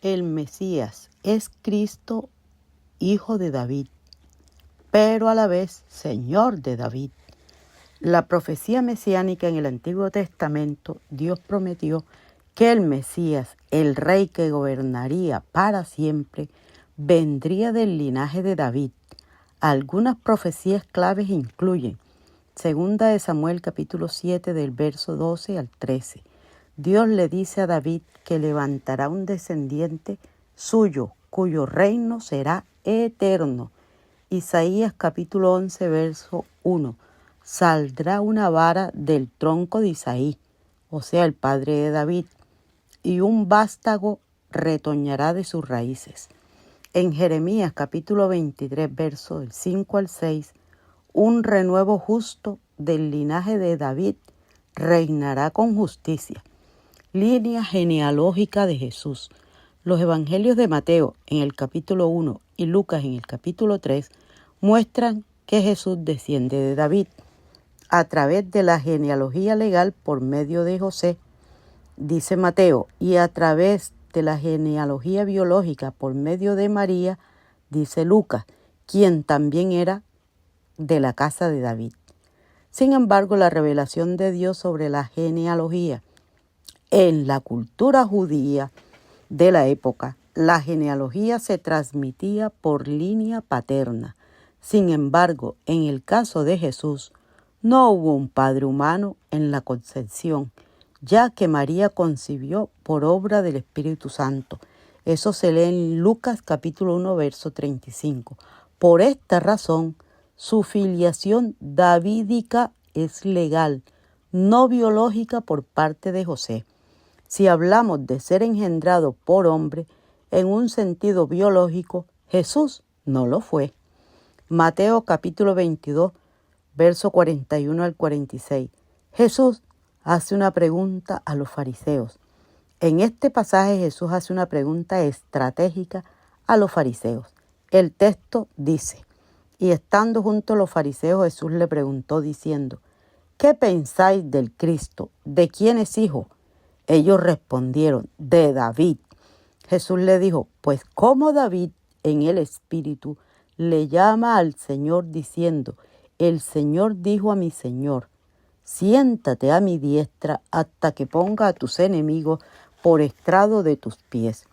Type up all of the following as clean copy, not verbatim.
El Mesías es Cristo, hijo de David, pero a la vez Señor de David. La profecía mesiánica en el Antiguo Testamento, Dios prometió que el Mesías, el rey que gobernaría para siempre, vendría del linaje de David. Algunas profecías claves incluyen 2 Samuel capítulo 7 del verso 12 al 13. Dios le dice a David que levantará un descendiente suyo, cuyo reino será eterno. Isaías capítulo 11 verso 1. Saldrá una vara del tronco de Isaí, o sea, el padre de David, y un vástago retoñará de sus raíces. En Jeremías capítulo 23, versos del 5 al 6, un renuevo justo del linaje de David reinará con justicia. Línea genealógica de Jesús. Los evangelios de Mateo en el capítulo 1 y Lucas en el capítulo 3 muestran que Jesús desciende de David a través de la genealogía legal por medio de José, dice Mateo, y a través de la genealogía biológica por medio de María, dice Lucas, quien también era de la casa de David. Sin embargo, la revelación de Dios sobre la genealogía en la cultura judía de la época, la genealogía se transmitía por línea paterna. Sin embargo, en el caso de Jesús, no hubo un padre humano en la concepción, ya que María concibió por obra del Espíritu Santo. Eso se lee en Lucas capítulo 1, verso 35. Por esta razón, su filiación davídica es legal, no biológica por parte de José. Si hablamos de ser engendrado por hombre, en un sentido biológico, Jesús no lo fue. Mateo capítulo 22, verso 41 al 46. Jesús hace una pregunta a los fariseos. En este pasaje Jesús hace una pregunta estratégica a los fariseos. El texto dice, y estando junto a los fariseos, Jesús le preguntó diciendo, ¿qué pensáis del Cristo? ¿De quién es hijo? Ellos respondieron, de David. Jesús le dijo, pues ¿cómo David en el Espíritu le llama al Señor diciendo, el Señor dijo a mi Señor, siéntate a mi diestra hasta que ponga a tus enemigos por estrado de tus pies?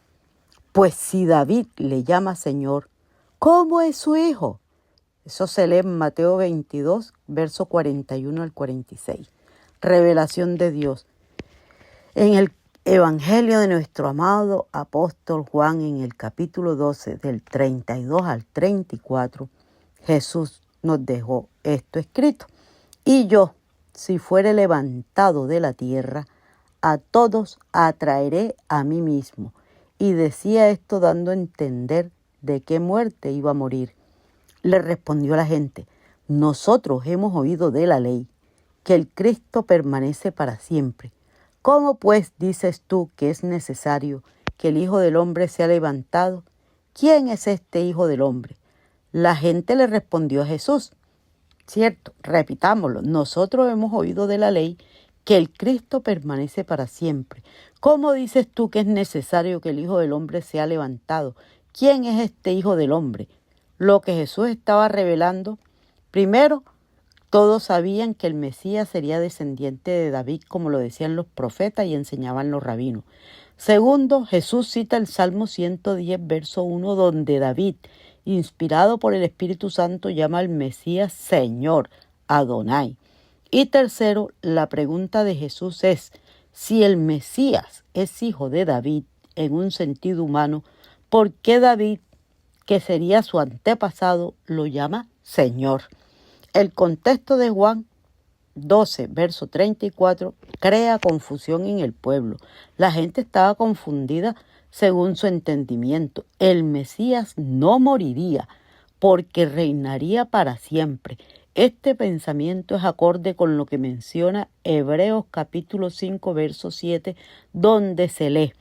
Pues si David le llama Señor, ¿cómo es su hijo? Eso se lee en Mateo 22, verso 41 al 46. Revelación de Dios. En el Evangelio de nuestro amado apóstol Juan, en el capítulo 12, del 32 al 34, Jesús nos dejó esto escrito. Y yo, si fuere levantado de la tierra, a todos atraeré a mí mismo. Y decía esto dando a entender de qué muerte iba a morir. Le respondió la gente, nosotros hemos oído de la ley, que el Cristo permanece para siempre. ¿Cómo pues dices tú que es necesario que el Hijo del Hombre sea levantado? ¿Quién es este Hijo del Hombre? La gente le respondió a Jesús, cierto, repitámoslo, nosotros hemos oído de la ley que el Cristo permanece para siempre. ¿Cómo dices tú que es necesario que el Hijo del Hombre sea levantado? ¿Quién es este Hijo del Hombre? Lo que Jesús estaba revelando, primero, todos sabían que el Mesías sería descendiente de David, como lo decían los profetas y enseñaban los rabinos. Segundo, Jesús cita el Salmo 110, verso 1, donde David, inspirado por el Espíritu Santo, llama al Mesías Señor, Adonai. Y tercero, la pregunta de Jesús es, si el Mesías es hijo de David en un sentido humano, ¿por qué David, que sería su antepasado, lo llama Señor? El contexto de Juan 12, verso 34, crea confusión en el pueblo. La gente estaba confundida según su entendimiento. El Mesías no moriría porque reinaría para siempre. Este pensamiento es acorde con lo que menciona Hebreos capítulo 5, verso 7, donde se lee,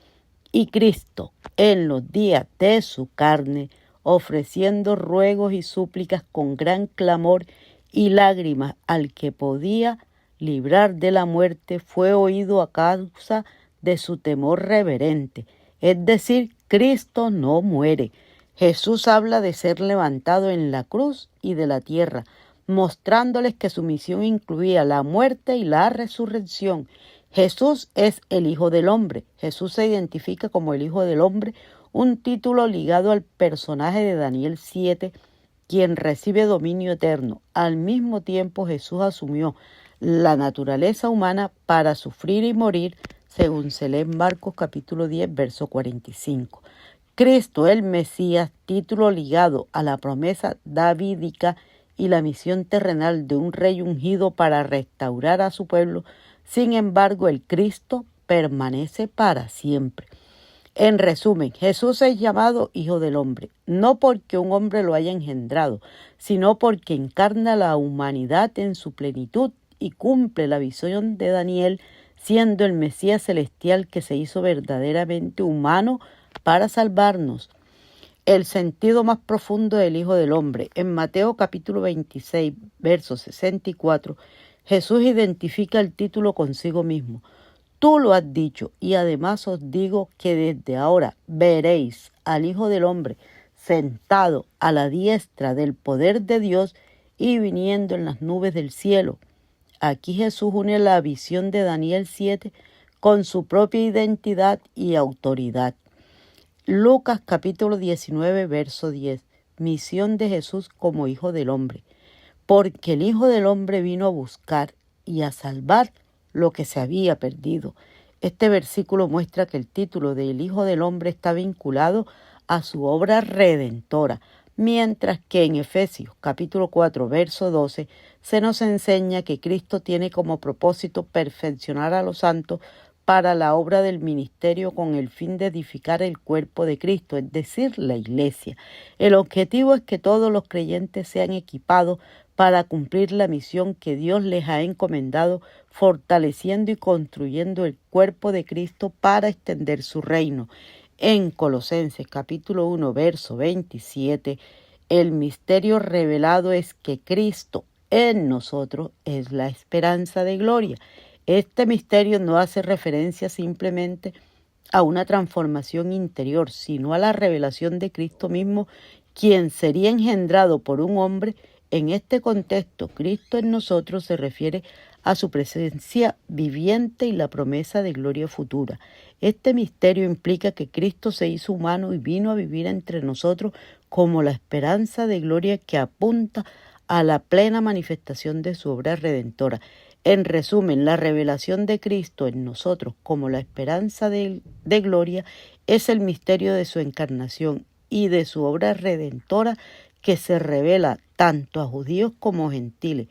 y Cristo en los días de su carne, ofreciendo ruegos y súplicas con gran clamor y lágrimas al que podía librar de la muerte, fue oído a causa de su temor reverente. Es decir, Cristo no muere. Jesús habla de ser levantado en la cruz y de la tierra, mostrándoles que su misión incluía la muerte y la resurrección. Jesús es el Hijo del Hombre. Jesús se identifica como el Hijo del Hombre, un título ligado al personaje de Daniel 7, quien recibe dominio eterno. Al mismo tiempo, Jesús asumió la naturaleza humana para sufrir y morir, según se lee en Marcos capítulo 10, verso 45. Cristo, el Mesías, título ligado a la promesa davídica y la misión terrenal de un rey ungido para restaurar a su pueblo. Sin embargo, el Cristo permanece para siempre. En resumen, Jesús es llamado Hijo del Hombre, no porque un hombre lo haya engendrado, sino porque encarna la humanidad en su plenitud y cumple la visión de Daniel, siendo el Mesías celestial que se hizo verdaderamente humano para salvarnos. El sentido más profundo del Hijo del Hombre. En Mateo capítulo 26, verso 64, Jesús identifica el título consigo mismo. Tú lo has dicho, y además os digo que desde ahora veréis al Hijo del Hombre sentado a la diestra del poder de Dios y viniendo en las nubes del cielo. Aquí Jesús une la visión de Daniel 7 con su propia identidad y autoridad. Lucas capítulo 19, verso 10. Misión de Jesús como Hijo del Hombre. Porque el Hijo del Hombre vino a buscar y a salvar lo que se había perdido. Este versículo muestra que el título del Hijo del Hombre está vinculado a su obra redentora, mientras que en Efesios capítulo 4, verso 12, se nos enseña que Cristo tiene como propósito perfeccionar a los santos para la obra del ministerio con el fin de edificar el cuerpo de Cristo, es decir, la Iglesia. El objetivo es que todos los creyentes sean equipados para cumplir la misión que Dios les ha encomendado, fortaleciendo y construyendo el cuerpo de Cristo para extender su reino. En Colosenses capítulo 1, verso 27, el misterio revelado es que Cristo en nosotros es la esperanza de gloria. Este misterio no hace referencia simplemente a una transformación interior, sino a la revelación de Cristo mismo, quien sería engendrado por un hombre. En este contexto, Cristo en nosotros se refiere a su presencia viviente y la promesa de gloria futura. Este misterio implica que Cristo se hizo humano y vino a vivir entre nosotros como la esperanza de gloria que apunta a la plena manifestación de su obra redentora. En resumen, la revelación de Cristo en nosotros como la esperanza de gloria es el misterio de su encarnación y de su obra redentora que se revela tanto a judíos como gentiles.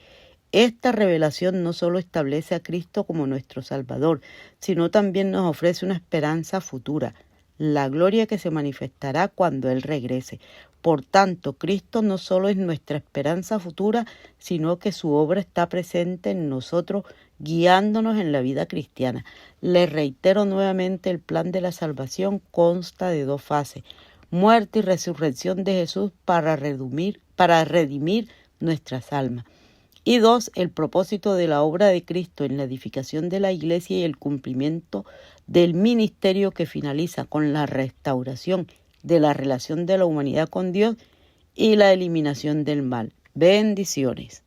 Esta revelación no solo establece a Cristo como nuestro Salvador, sino también nos ofrece una esperanza futura, la gloria que se manifestará cuando Él regrese. Por tanto, Cristo no solo es nuestra esperanza futura, sino que su obra está presente en nosotros, guiándonos en la vida cristiana. Les reitero nuevamente, el plan de la salvación consta de dos fases: muerte y resurrección de Jesús para redimir nuestras almas. Y dos, el propósito de la obra de Cristo en la edificación de la Iglesia y el cumplimiento del ministerio que finaliza con la restauración de la relación de la humanidad con Dios y la eliminación del mal. Bendiciones.